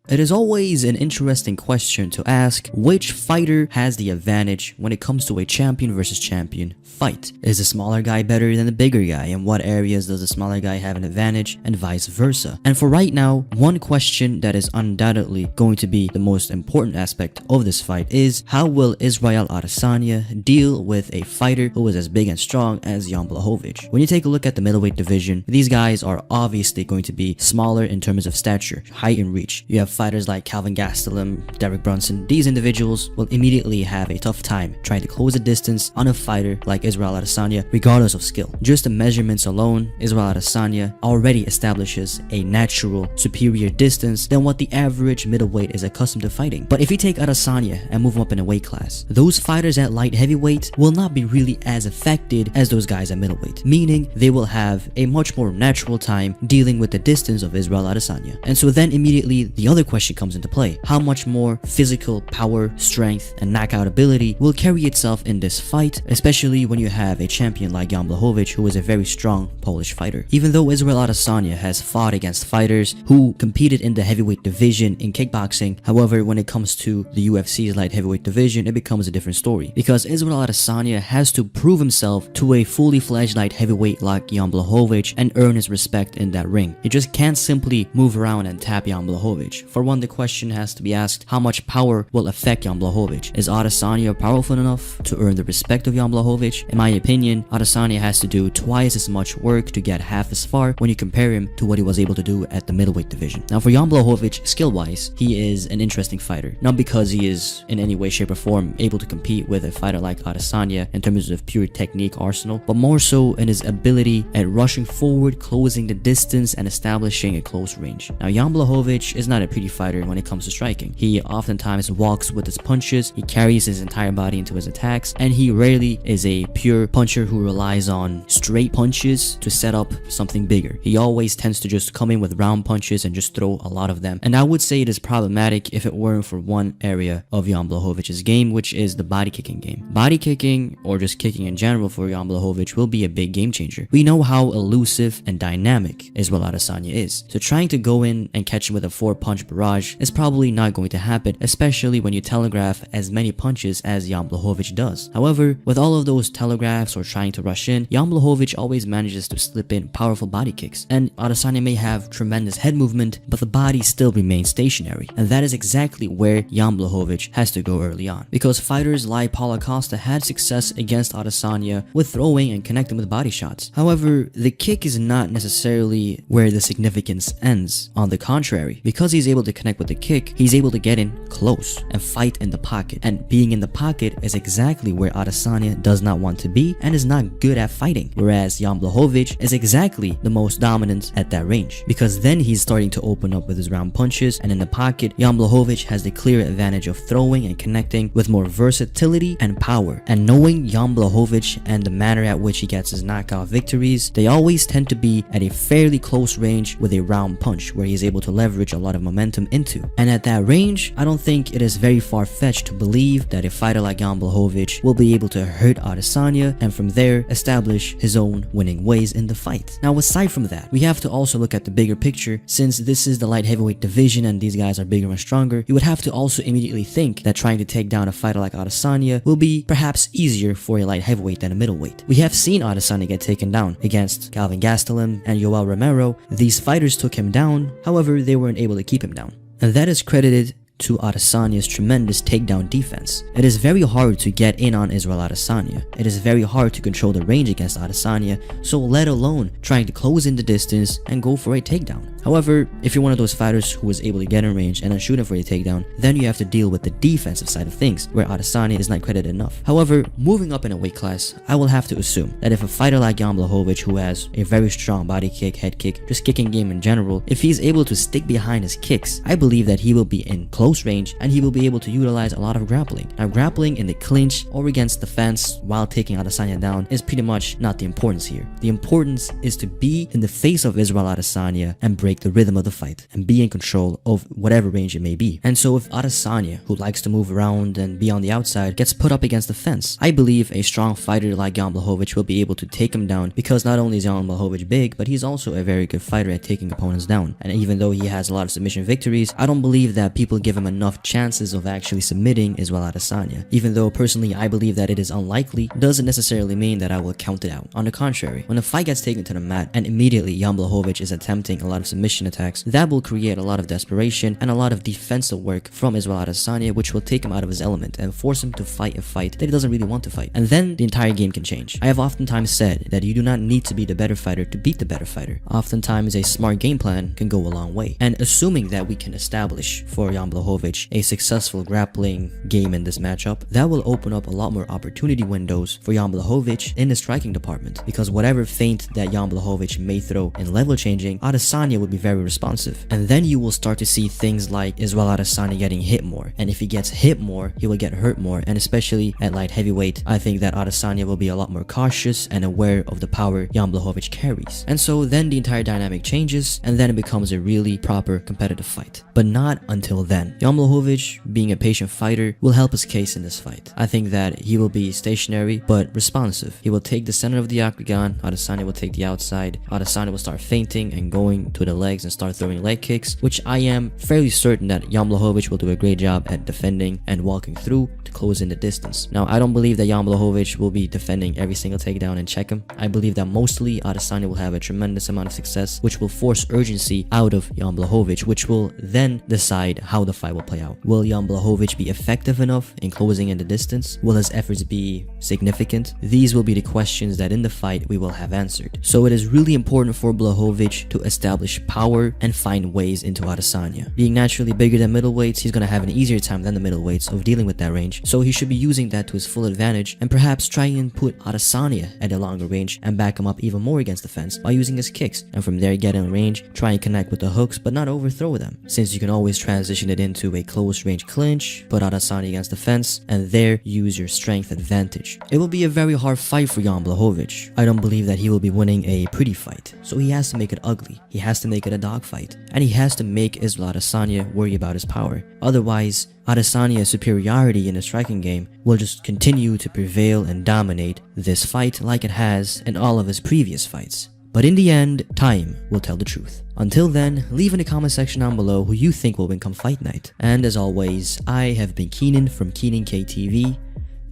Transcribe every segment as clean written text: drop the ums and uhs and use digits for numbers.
It is always an interesting question to ask which fighter has the advantage when it comes to a champion versus champion fight. Is the smaller guy better than the bigger guy? In what areas does the smaller guy have an advantage, and vice versa? And for right now, one question that is undoubtedly going to be the most important aspect of this fight is how will Israel Adesanya deal with a fighter who is as big and strong as Jan Blachowicz? When you take a look at the middleweight division, these guys are obviously going to be smaller in terms of stature, height, and reach. You have fighters like Calvin Gastelum, Derek Brunson. These individuals will immediately have a tough time trying to close the distance on a fighter like Israel Adesanya, regardless of skill. Just the measurements alone, Israel Adesanya already establishes a natural superior distance than what the average middleweight is accustomed to fighting. But if you take Adesanya and move him up in a weight class, those fighters at light heavyweight will not be really as affected as those guys at middleweight, meaning they will have a much more natural time dealing with the distance of Israel Adesanya. And so then immediately the other question comes into play. How much more physical power, strength, and knockout ability will carry itself in this fight, especially when you have a champion like Jan Blachowicz, who is a very strong Polish fighter. Even though Israel Adesanya has fought against fighters who competed in the heavyweight division in kickboxing, however, when it comes to the UFC's light heavyweight division, it becomes a different story, because Israel Adesanya has to prove himself to a fully fledged light heavyweight like Jan Blachowicz and earn his respect in that ring. You just can't simply move around and tap Jan Blachowicz. For one, the question has to be asked, how much power will affect Jan Blachowicz? Is Adesanya powerful enough to earn the respect of Jan Blachowicz? In my opinion, Adesanya has to do twice as much work to get half as far when you compare him to what he was able to do at the middleweight division. Now for Jan Blachowicz, skill-wise, he is an interesting fighter. Not because he is in any way, shape, or form able to compete with a fighter like Adesanya in terms of pure technique arsenal, but more so in his ability at rushing forward, closing the distance, and establishing a close range. Now Jan Blachowicz is not a pretty fighter when it comes to striking. He oftentimes walks with his punches, he carries his entire body into his attacks, and he rarely is a pure puncher who relies on straight punches to set up something bigger. He always tends to just come in with round punches and just throw a lot of them. And I would say it is problematic if it weren't for one area of Jan Blachowicz's game, which is the body kicking game. Body kicking, or just kicking in general for Jan Blachowicz, will be a big game changer. We know how elusive and dynamic Israel Adesanya is, so trying to go in and catch him with a 4-punch barrage is probably not going to happen, especially when you telegraph as many punches as Jan Blachowicz does. However, with all of those telegraphs or trying to rush in, Jan Blachowicz always manages to slip in powerful body kicks, and Adesanya may have tremendous head movement, but the body still remains stationary, and that is exactly where Jan Blachowicz has to go early on, because fighters like Paulo Costa had success against Adesanya with throwing and connecting with body shots. However, the kick is not necessarily where the significance ends. On the contrary, because he's able to connect with the kick, he's able to get in close and fight in the pocket, and being in the pocket is exactly where Adesanya does not want to be and is not good at fighting, whereas Jan Blachowicz is exactly the most dominant at that range, because then he's starting to open up with his round punches, and in the pocket, Jan Blachowicz has the clear advantage of throwing and connecting with more versatility and power. And knowing Jan Blachowicz and the manner at which he gets his knockout victories, they always tend to be at a fairly close range with a round punch where he's able to leverage a lot of momentum into. And at that range, I don't think it is very far-fetched to believe that a fighter like Jan Blachowicz will be able to hurt Adesanya and from there establish his own winning ways in the fight. Now aside from that, we have to also look at the bigger picture. Since this is the light heavyweight division and these guys are bigger and stronger, you would have to also immediately think that trying to take down a fighter like Adesanya will be perhaps easier for a light heavyweight than a middleweight. We have seen Adesanya get taken down against Calvin Gastelum and Yoel Romero. These fighters took him down, however they weren't able to keep him down, and that is credited to Adesanya's tremendous takedown defense. It is very hard to get in on Israel Adesanya. It is very hard to control the range against Adesanya, so let alone trying to close in the distance and go for a takedown. However, if you're one of those fighters who was able to get in range and then shoot him for a takedown, then you have to deal with the defensive side of things, where Adesanya is not credited enough. However, moving up in a weight class, I will have to assume that if a fighter like Jan Blachowicz, who has a very strong body kick, head kick, just kicking game in general, if he's able to stick behind his kicks, I believe that he will be in close close range, and he will be able to utilize a lot of grappling. Now, grappling in the clinch or against the fence while taking Adesanya down is pretty much not the importance here. The importance is to be in the face of Israel Adesanya and break the rhythm of the fight and be in control of whatever range it may be. And so if Adesanya, who likes to move around and be on the outside, gets put up against the fence, I believe a strong fighter like Jan Blachowicz will be able to take him down, because not only is Jan Blachowicz big, but he's also a very good fighter at taking opponents down. And even though he has a lot of submission victories, I don't believe that people give him enough chances of actually submitting Israel Adesanya. Even though personally I believe that it is unlikely, doesn't necessarily mean that I will count it out. On the contrary, when a fight gets taken to the mat and immediately Jan Blachowicz is attempting a lot of submission attacks, that will create a lot of desperation and a lot of defensive work from Israel Adesanya, which will take him out of his element and force him to fight a fight that he doesn't really want to fight. And then the entire game can change. I have oftentimes said that you do not need to be the better fighter to beat the better fighter. Oftentimes a smart game plan can go a long way. And assuming that we can establish for Jan Blachowicz a successful grappling game in this matchup, that will open up a lot more opportunity windows for Jan Blachowicz in the striking department, because whatever feint that Jan Blachowicz may throw in level changing, Adesanya would be very responsive. And then you will start to see things like Israel Adesanya getting hit more, and if he gets hit more, he will get hurt more. And especially at light heavyweight, I think that Adesanya will be a lot more cautious and aware of the power Jan Blachowicz carries. And so then the entire dynamic changes, and then it becomes a really proper competitive fight. But not until then. Jan Blachowicz, being a patient fighter, will help his case in this fight. I think that he will be stationary but responsive. He will take the center of the octagon, Adesanya will take the outside. Adesanya will start feinting and going to the legs and start throwing leg kicks, which I am fairly certain that Jan Blachowicz will do a great job at defending and walking through to close in the distance. Now, I don't believe that Jan Blachowicz will be defending every single takedown and check him. I believe that mostly Adesanya will have a tremendous amount of success, which will force urgency out of Jan Blachowicz, which will then decide how the fight will play out. Will Jan Blachowicz be effective enough in closing in the distance? Will his efforts be significant? These will be the questions that in the fight we will have answered. So it is really important for Blachowicz to establish power and find ways into Adesanya. Being naturally bigger than middleweights, he's going to have an easier time than the middleweights of dealing with that range. So he should be using that to his full advantage, and perhaps try and put Adesanya at a longer range and back him up even more against the fence by using his kicks, and from there get in range, try and connect with the hooks but not overthrow them, since you can always transition it into a close range clinch, put Adesanya against the fence, and there use your strength advantage. It will be a very hard fight for Jan Blachowicz. I don't believe that he will be winning a pretty fight, so he has to make it ugly. He has to make it a dogfight, and he has to make Israel Adesanya worry about his power. Otherwise, Adesanya's superiority in the striking game will just continue to prevail and dominate this fight like it has in all of his previous fights. But in the end, time will tell the truth. Until then, leave in the comment section down below who you think will win come fight night. And as always, I have been Keenan from Keenan KTV,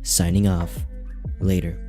signing off. Later.